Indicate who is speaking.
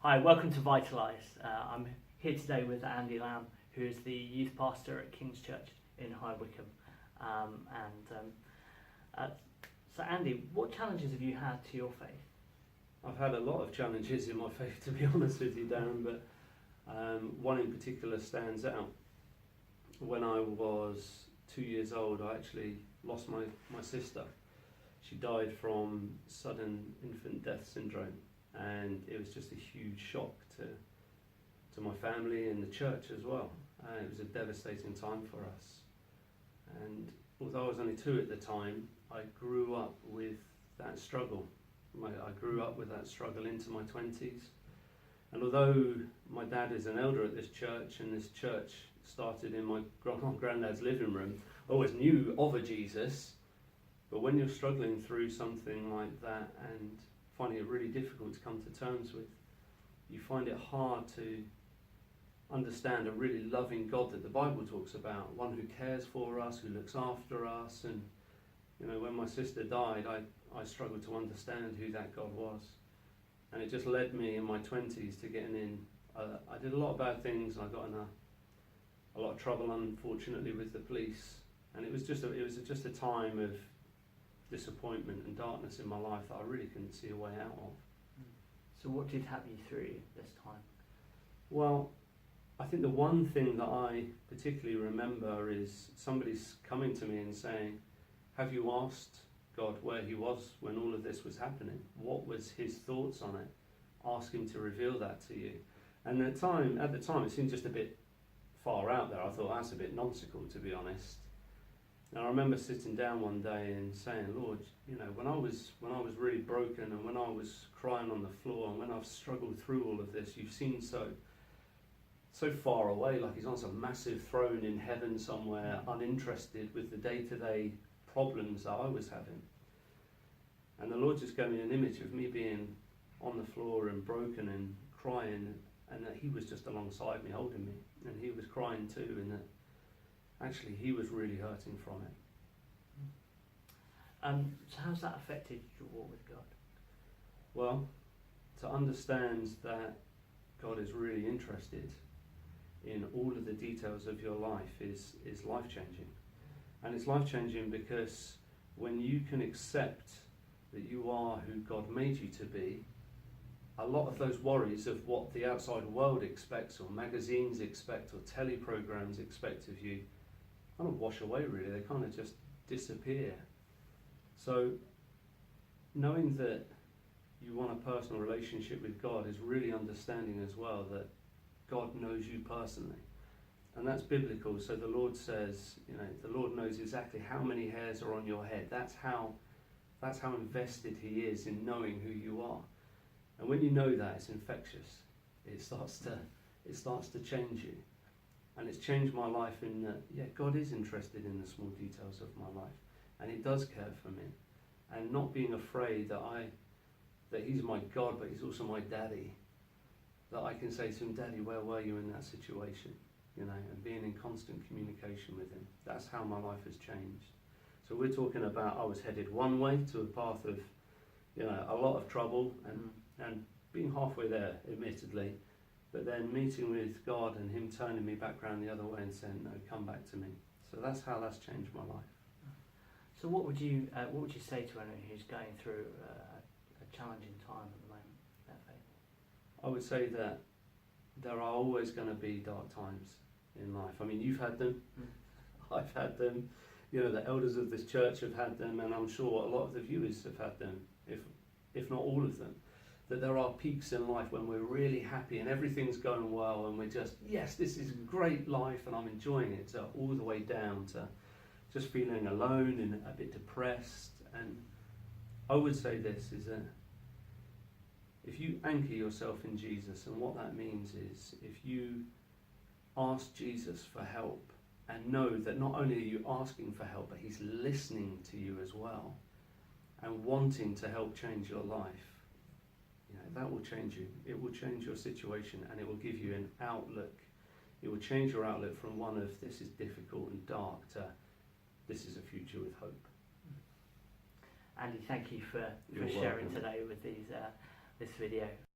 Speaker 1: Hi, welcome to Vitalise. I'm here today with Andy Lamb, who is the youth pastor at King's Church in High Wycombe. So Andy, what challenges have you had to your faith?
Speaker 2: I've had a lot of challenges in my faith, to be honest with you, Darren, but one in particular stands out. When I was 2 years old, I actually lost my sister. She died from sudden infant death syndrome, and it was just a huge shock to my family and the church as well. It was a devastating time for us. And although I was only 2 at the time, I grew up with that struggle. I grew up with that struggle into my 20s. And although my dad is an elder at this church, and this church started in my granddad's living room, I always knew of a Jesus. But when you're struggling through something like that and finding it really difficult to come to terms with, you find it hard to understand a really loving God that the Bible talks about, one who cares for us, who looks after us. And you know, when my sister died, I struggled to understand who that God was. And it just led me in my 20s to getting in. I did a lot of bad things. I got in a lot of trouble, unfortunately, with the police. And it was just a time of disappointment and darkness in my life that I really couldn't see a way out of.
Speaker 1: So what did have you through this time?
Speaker 2: Well, I think the one thing that I particularly remember is somebody's coming to me and saying, have you asked God where he was when all of this was happening? What was his thoughts on it? Ask him to reveal that to you. And at the time it seemed just a bit far out there. I thought, that's a bit nonsensical, to be honest. And I remember sitting down one day and saying, Lord, you know, when I was really broken, and when I was crying on the floor, and when I've struggled through all of this, you've seemed so far away, like he's on some massive throne in heaven somewhere, uninterested with the day-to-day problems that I was having. And the Lord just gave me an image of me being on the floor and broken and crying, and that he was just alongside me, holding me, and he was crying too, and that actually he was really hurting from it.
Speaker 1: So how's that affected your walk with God?
Speaker 2: Well, to understand that God is really interested in all of the details of your life is life-changing. And it's life-changing because when you can accept that you are who God made you to be, a lot of those worries of what the outside world expects, or magazines expect, or telly programs expect of you, kind of wash away, really. They kind of just disappear. So knowing that you want a personal relationship with God is really understanding as well that God knows you personally. And that's biblical. So the Lord says, you know, the Lord knows exactly how many hairs are on your head. That's how invested he is in knowing who you are. And when you know that, it's infectious. It starts to change you. And it's changed my life in that, yeah, God is interested in the small details of my life. And he does care for me. And not being afraid that he's my God, but he's also my daddy. That I can say to him, Daddy, where were you in that situation? You know, and being in constant communication with him. That's how my life has changed. So we're talking about, I was headed one way to a path of, you know, a lot of trouble and being halfway there, admittedly, but then meeting with God and him turning me back around the other way and saying, no, come back to me. So that's how that's changed my life.
Speaker 1: So what would you say to anyone who's going through a challenging time at the moment, their faith?
Speaker 2: I would say that there are always going to be dark times in life. I mean, you've had them, I've had them, you know, the elders of this church have had them, and I'm sure a lot of the viewers have had them, if not all of them. That there are peaks in life when we're really happy and everything's going well, and we're just, yes, this is great life and I'm enjoying it, so all the way down to just feeling alone and a bit depressed. And I would say this is that if you anchor yourself in Jesus, and what that means is if you ask Jesus for help and know that not only are you asking for help, but he's listening to you as well and wanting to help change your life, you know, that will change you. It will change your situation, and it will give you an outlook. It will change your outlook from one of this is difficult and dark to this is a future with hope.
Speaker 1: Andy, thank you for
Speaker 2: You're
Speaker 1: sharing
Speaker 2: welcome.
Speaker 1: today with these this video.